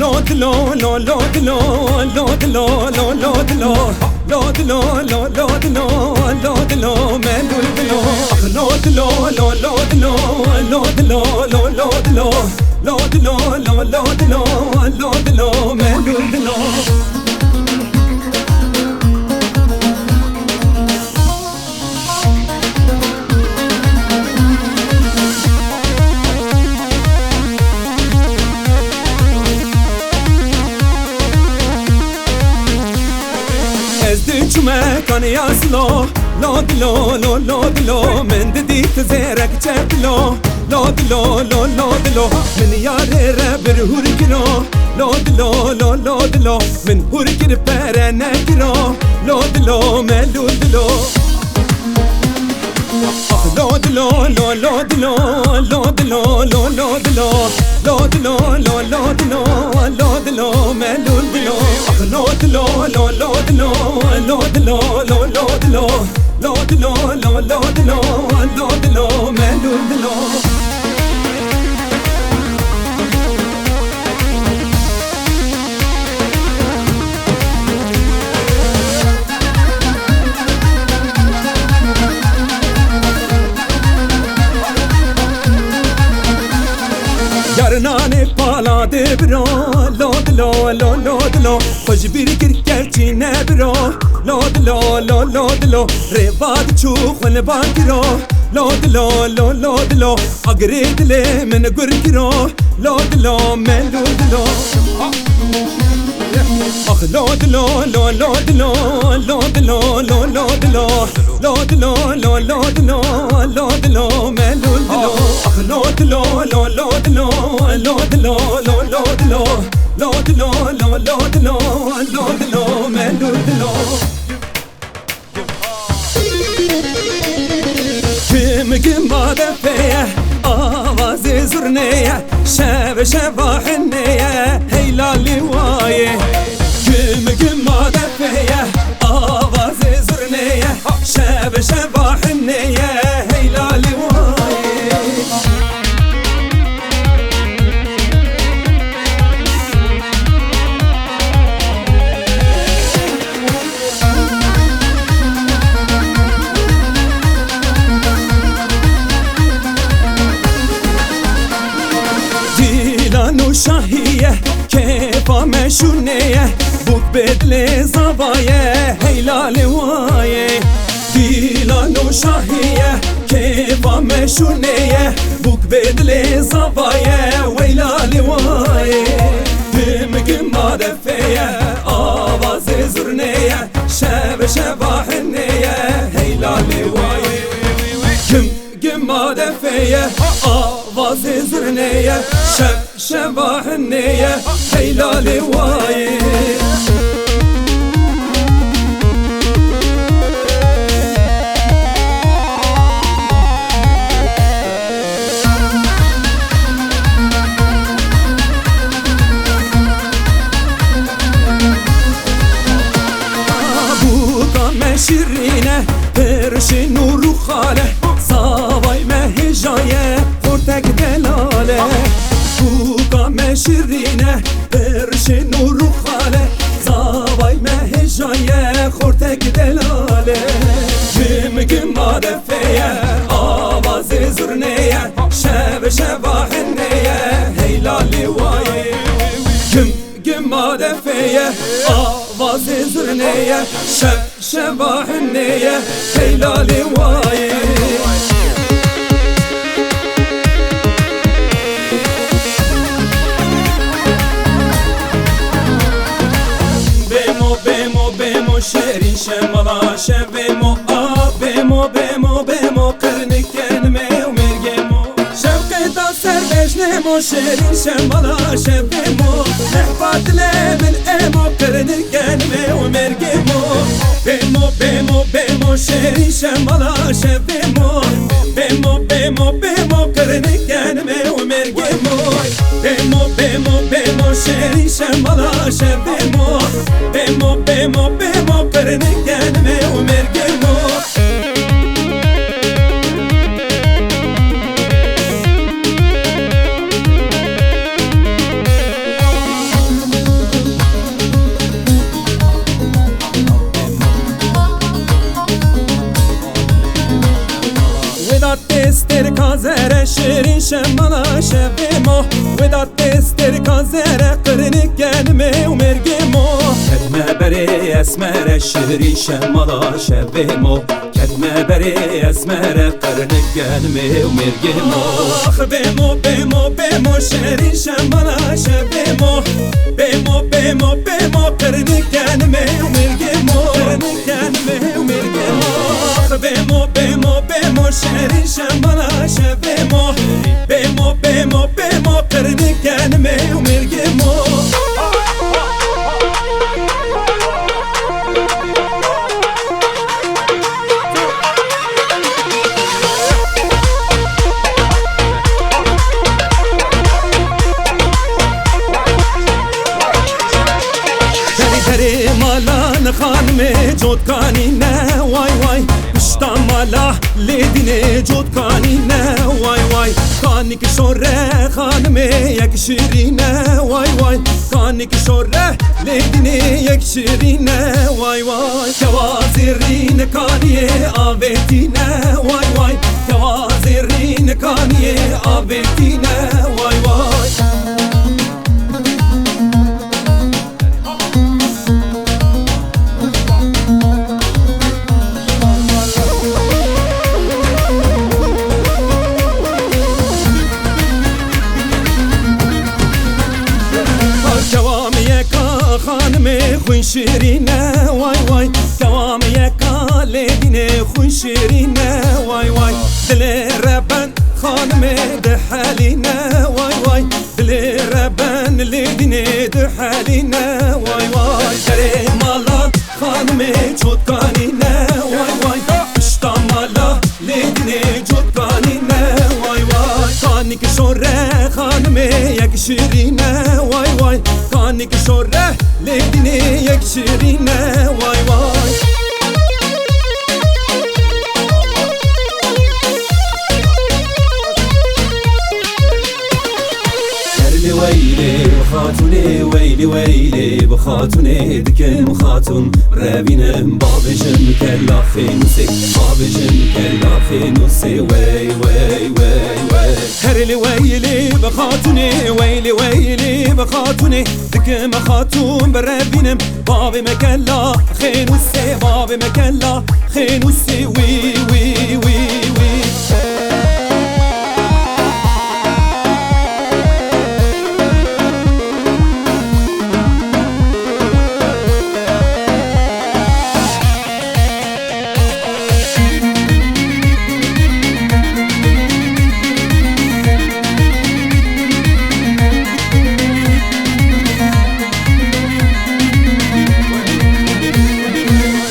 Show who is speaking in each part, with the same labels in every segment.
Speaker 1: لودلو لو لودلو لودلو لو لودلو لودلو لو لودلو لودلو ملودلو لودلو لو لودلو لودلو لو لودلو لودلو لو لودلو لودلو ملودلو مكان ياسلو لودلو لو لودلو من دديت زيرك تبلو لودلو لو لودلو من ياري رابر هوركرو لودلو لو لودلو من هوركر برنكرو لودلو ملودلو لودلو لو لودلو لودلو لو لودلو لودلو لو لودلو لودلو ملودلو لودلو لو لودلو لودلو لو لودلو لودلو لو لودلو لودلو ملودلو نانه پالا دبرو لودلو لو لودلو خوش بیر کرکرچی نبرو لودلو لو لودلو رواد چوخن باکرو لودلو لو لودلو اگرید لی من گرکرو لودلو من لودلو اخ لودلو لو لودلو لودلو لو لودلو لودلو لو لودلو لودلو من لودلو اخ لودلو لو لودلو لودلو لو لودلو لودلو لو لودلو لودلو من لودلو كم دفيه آواز زرنيه شب شب حنيه هيلالي وايه كم دفيه آواز زرنيه شب شب حنيه هيلالي وايه شاهیه کیفا مشونیه بوک بدل زبایه هیلال وایه دیلانو شاهیه کیفا مشونیه بوک بدل زبایه ویلال وایه دمگم مادفیه آواز زرنیه شب شباحنیه هیلال وایه گم مادفیه آواز زرنیه شب شباحنية هيلالي وايه ابوكا مشرينه برشي نور وخاله صاوي مهجايه خورتك دلاله بوكا مشرينه برشي نور وخاله صاوي مهجايه خورتك دلاله كم دفيه آواز زرنيه شب شباحنيه هيلالي وايه كم دفيه آواز زرنيه شب شباحنيه هيلالي وايه شيرين شمالا شبيمو بيمو بيمو بيمو قرنك كلمة ومرقمو شوقي سربش نمو شيرين شمالا شبيمو نحفظ لي من ايمو قرنك كلمة ومرقمو بيمو بيمو بيمو شيرين شمالا شبيمو بيمو بيمو بيمو قرنك كلمة ومرقمو بيمو بيمو بيمو شيرين شمالا شبيمو بيمو بيمو بيمو قرنك كلمة ومرقمو شیرین شمالا شبیمو وداد دستر کازره قرنک گلمه و مرگیمو کلمه بری اسمر شیرین شمالا شبیمو کلمه بری اسمر قرنک گلمه و مرگیمو آخ بیمو بیمو بیمو شیرین شمالا شبیمو بیمو بیمو بیمو قرنک گلمه و مرگیمو قرنک گلمه و مرگیمو آخ بیمو بیمو بیمو شیرین شمالا شبیمو بیمو بیمو بیمو قرنک گلمه و مرگیمو مالان خانمه جود کانی نه وای وای پشتا مالا لیدینه جود کانی نه وای وای کانی که شوره خانمه یک شیرینه وای وای کانی که شوره لیدینه یک شیرینه وای وای کوازیرین کانیه آبتینه وای وای کوازیرین کانیه آبتینه وای وای خانمه خوی شیرینه وای وای دوام یکا لیدینه خوی شیرینه وای وای دل ربن خانمه ده حالینه وای وای دل ربن لیدینه ده حالینه وای وای دل مالا خانمه چودکانینه وای وای پشتا مالا لیدینه چودکانینه وای وای کانی که شوره خانمه یک شیرینه وای وای کانی که شوره لیدینه یک شیرینه وای وای هرلی ویلی بخاتونه ویلی ویلی بخاتونه دکم خاتون روینم بابجم کلا خینوسی بابجم کلا خینوسی وی وی وی وی هرلی ویلی بخاتونه ویلی ویلی بخاتونه دکم خاتون بربینم باب مکلا خینوسی باب مکلا خینوسی وی وی وی وی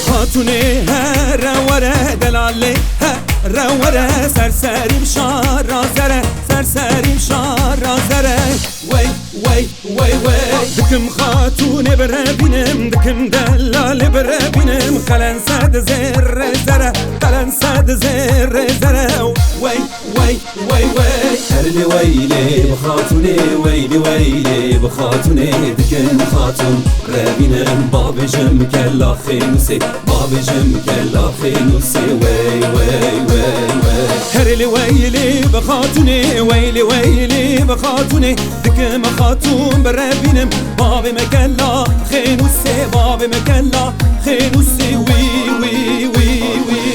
Speaker 1: خاتونه روره دلاله روره سرسریم شار رازره سرسریم شار رازره وی وی وی وی دکم خاتونه بربینم دکم دلاله بربینم قلن صد زر زره قلن صد زر زره وی وی وی وی هرلی ویلی بخاتونه ویلی ویلی بخاتونه دکم خاتون ربینم بابجم کلا خینوسی بابجم کلا خینوسی وی وی وی وی هرلی ویلی بخاتونه ویلی ویلی بخاتونه دکم خاتون بربینم باب مکلا خینوسی باب مکلا خینوسی وی وی وی وی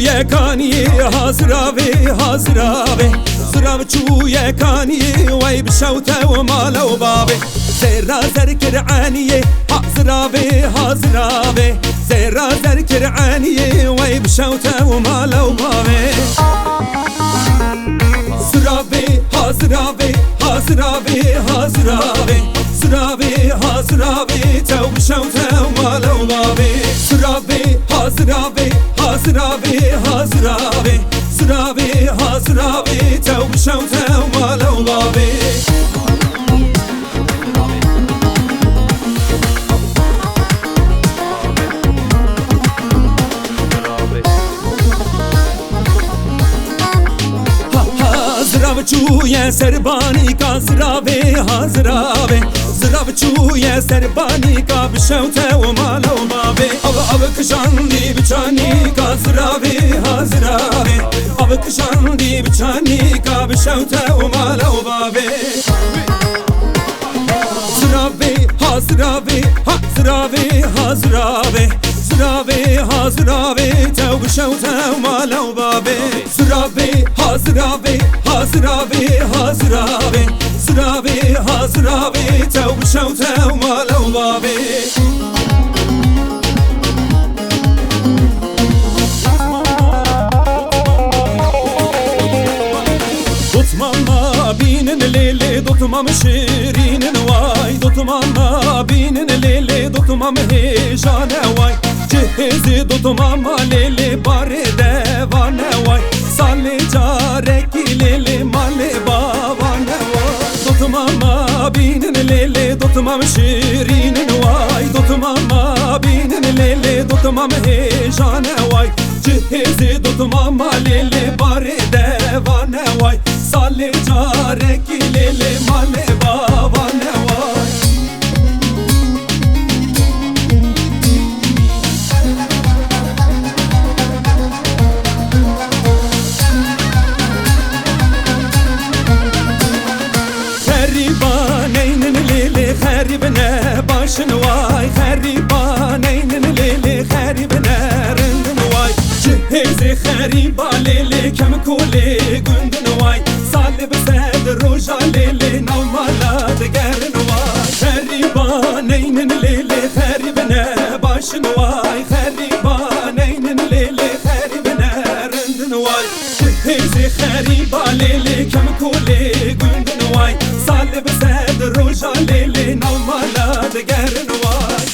Speaker 1: یکانی حاضراوی حاضراوی زراب چو یکانی وی بشوته و مالا و بابی زیرا زر کرعانیه حاضراوی حاضراوی زیرا زر کرعانیه وی بشوته و مالا و بابی زرابی حاضراوی حاضراوی حاضراوی زرابی حاضراوی تو بشوته و مالا و بابی زرابی حاضراوی حاضراوی حاضراوی زرابی حاضراوی تو بشوته و مالا و بابی چوی سربانی کا زراوه چوی سربانی کا بشوته و مالو مابه او کشاندی بچانی کا زراوه او کشاندی بچانی کا بشوته و مالو بابه زراوه تو بشوته و مالو بابه زراوه تو بشوته و مالو بابه بینن لیلی دوتمام شیرین وای دوتمام بینن لیلی دوتمام هیجان وای جهزی دوتمام لیلی باره دوان وای سال جارکی لیلی مال بابان وای دوتمام بینن لیلی دوتمام شیرین وای دوتمام بینن لیلی دوتمام هیجان وای جهزی دوتمام لیلی باره دوان وای سال جارکی لیلی مال بابان وای خریبانین لیلی خریبنه باشن وای خریبانین لیلی خریبنه رندن وای جهزی خریبا لیلی کم کولی گندن وای سال بسد روژا لیلی نو مالا دگرن وای خریبانین لیلی خریبنه باشن وای خریبانین لیلی خریبنه رندن وای جهزی خریبا لیلی کم کولی گندن وای سال بسد روژا لیلی نو مالا دگرن وای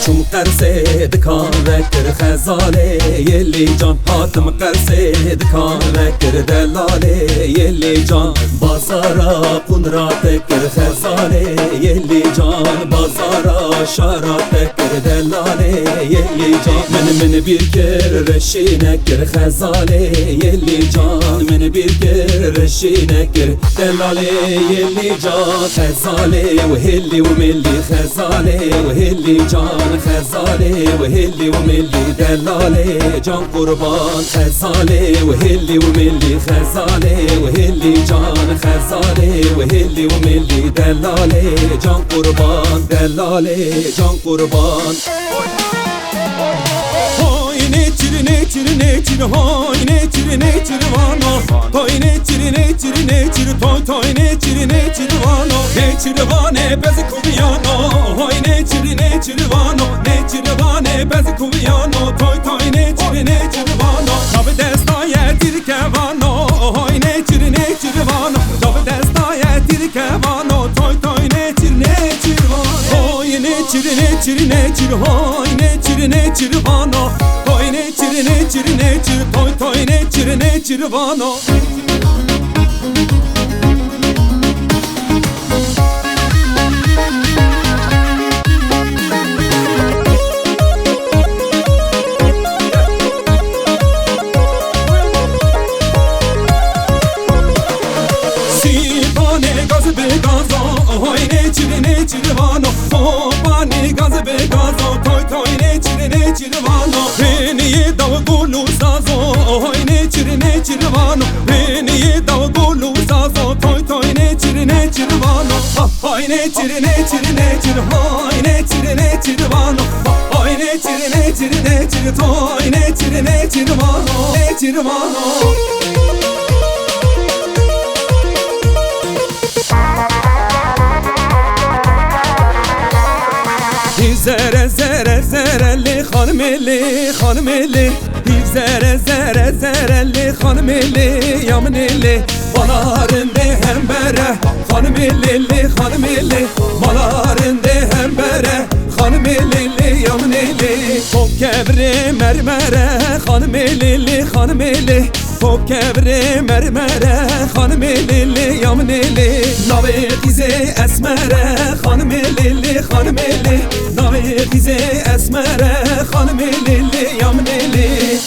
Speaker 1: چوم قرصه دکان وکر خزاله یلی جان حاتم قرصه دکان وکر دلاله یلی جان بازارا قنرا تکر خزاله یلی جان بازارا شارا تکر دلاله یلی جان من bir kere reşine kir خزاله یلی جان من bir kere reşine kir دلاله یلی جان خزاله و هلی و ملی خزاله و هلی جان خزاله و هلی و ملی دلاله جان قربان خزاله و هلی و ملی خزاله و هلی جان خزاله و هلی و ملی دلاله جان قربان دلاله جان قربان نچیر های نچیر وانو توی نچیر توی نچیر وانه بز کوبیانو های نچیر وانه بز کوبیانو توی نچیر وانو تاب دستای تیر کوانو های نچیر وانو تاب دستای تیر کوانو توی نچیر وانو های نچیر های نچیر وانو توی نچیر وانو سیبانه گاز به گازا های نچیر وانو خوبانه گاز به گازا توی نچیر وانو بینی دو گلو سازو های نچیر وانو بینی دو گلو سازو توی نچیر وانو های نچیر های نچیر وانو های نچیر توی نچیر وانو زره لی خانم لی زره لی خانم لی یامن لی بالارنده هم بره خانم لی مالارنده هم بره خانم لیلی یامن لیلی خوب کبر مرمره خانم لیلی خانم لیلی خوب کبر مرمره خانم لیلی یامن لیلی ناوی قیزه اسمره خانم لیلی خانم لیلی ناوی قیزه اسمره خانم لیلی یامن لیلی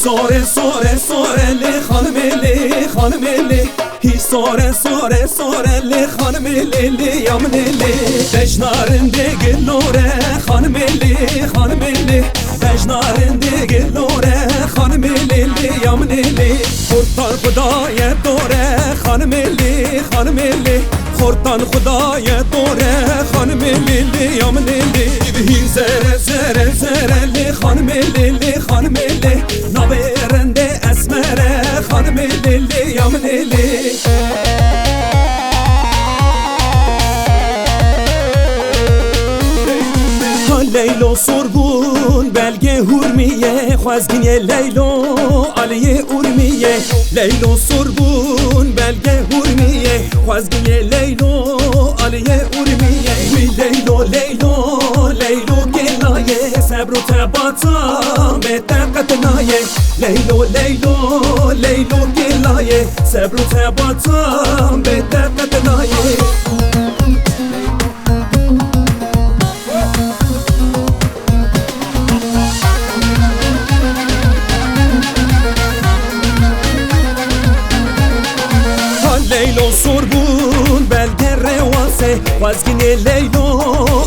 Speaker 1: سوره سوره سوره لی خانم لی خانم لی هی سوره سوره سوره لی خانم لی یامن لی بجنارنده گلوره خانم لی خانم لی بجنارنده گلوره خانم لی یامن لی خورتان خدای دوره خانم لی خانم لی خورتان خدای دوره خانم لی یامن لی هی زره زره زره لی خانم لی خانم لی نابرنده اسمره خانم لیلی یامن لیلی لیلو سربون بلگه هورمیه خوازگینه لیلو علیه اورمیه لیلو سربون بلگه هورمیه خوازگینه لیلو علیه اورمیه وی لیلو لیلو لیلو گلایه صبر و تباتا به طاقت نایه لیلو لیلو لیلو گلایه صبر و تباتا به طاقت نایه لیلو سربون بلده رواسه خوازگینه لیلو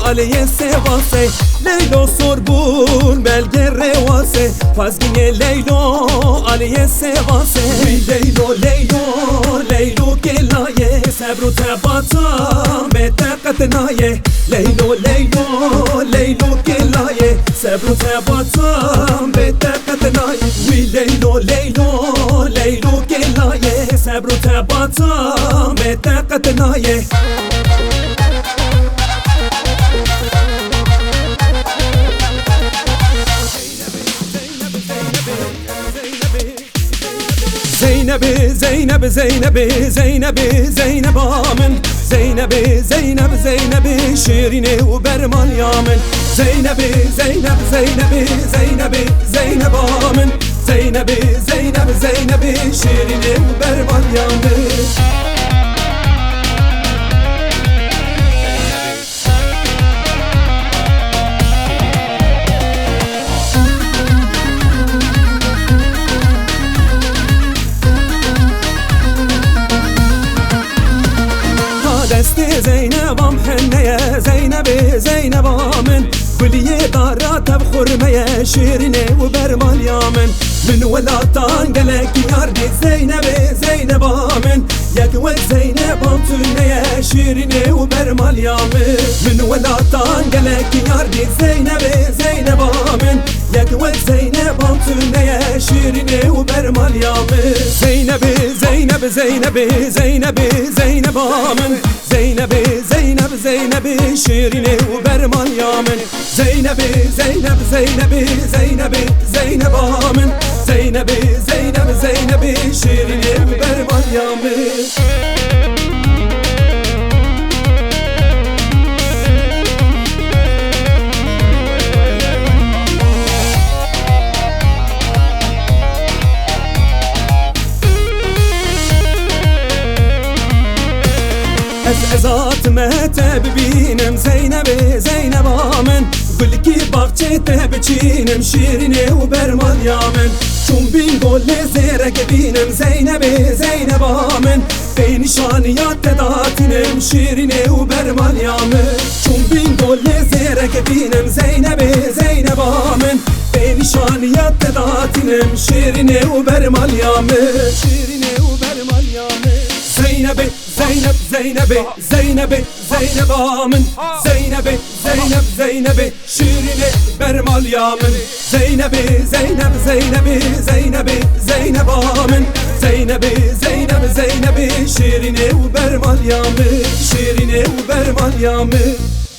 Speaker 1: علیه سواسه لیلو سربون بلده رواسه خوازگینه لیلو علیه سواسه وی لیلو لیلو لیلو گلایه صبر و تباتا به طاقت نایه لیلو لیلو لیلو گلایه صبر و تباتا به طاقت نایه وی لیلو لیلو لیلو گلایه صبر و تباتا به طاقت نایه زینب زینب زینب زینب زینب آمن زینب زینب زینب شیرینه و برمان یامن زینب زینب زینب زینب زینب آمن زینب زینب زینب شیرینه و برمان یامن دست زینبام حنه زینب زینب آمن گلیه دارات بخورمه شیرینه و برمان یامن من ولاتان گلک یاردی زینب زینب آمن یک ول زینبام تونه شیرینه و برمان یامن من ولاتان گلک یاردی زینب زینب آمن یک ول زینبام تونه شیرینه و برمان یامن زینب زینب زینب زینب زینب آمن زینب زینب زینب شیرینه و برمان یامن زینب زینب زینب زینب زینب آمن زینب زینب زینب شیرینه و برمان یامن از ذات مهته ببینم زینب زینب آمن گلکی باغچه ته بچینم شیرینه و برمان یامن چون بین گل زیرک بینم زینب زینب آمن به نشانیات داتینم شیرینه و برمان یامن چون بین گل زیرک بینم زینب زینب آمن به نشانیات داتینم شیرینه و برمان یامن شیرینه و برمان یامن زینب زینب زینب زینب زینب آمن زینب زینب زینب شیرینه برمال یامن زینب زینب زینب زینب زینب آمن زینب زینب زینب شیرینه و برمال یامن شیرینه و برمال दुनिया में